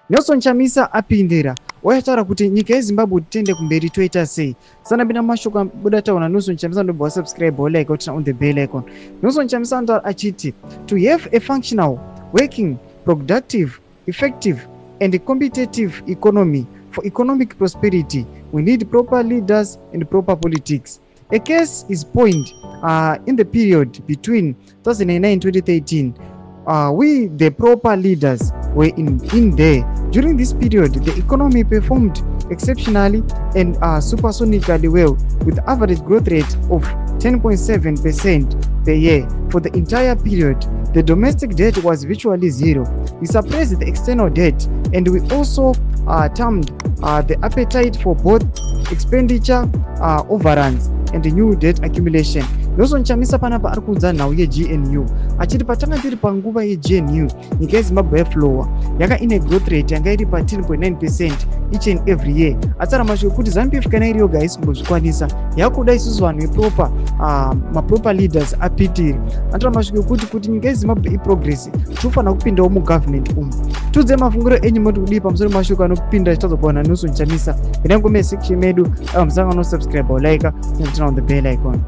Nelson Chamisa apindira wayataura kuti nyika yeZimbabwe tende kumberi toita sei. Sana bina mashoko buda tauna Nelson Chamisa ndo subscribe like turn on the bell icon. Nelson Chamisa ndo achiti to have a functional, working, productive, effective and competitive economy for economic prosperity we need proper leaders and proper politics. A case is point in the period between 2009 and 2013. We, the proper leaders, were in there. During this period, the economy performed exceptionally and supersonically well, with average growth rate of 10.7% per year. For the entire period, the domestic debt was virtually zero. We suppressed the external debt, and we also tamed the appetite for both expenditure overruns and new debt accumulation. Nelson Chamisa panapa arikudza nhau yeGNU achiti patanga tiri panguva yeGNU nyika yeZimbabwe yaflowa yaka ine growth rate yanga iri pa 10.9% each and every year. Atsara mashoko kuti ZANU-PF kana iri yoga isingozvikwanisa yakuda isusu vanhu veproper maproper leaders apitiri. Atsara mashoko kuti nyika yeZimbabwe iprogress tofana kupindawo mugovernment umu. Tudze mafungiro enyu moti kudii pamusoro mashoko anopinda chitadzobwana Nelson Chamisa. Kana ngome section medu msanga no subscribe or like turn on the bell icon.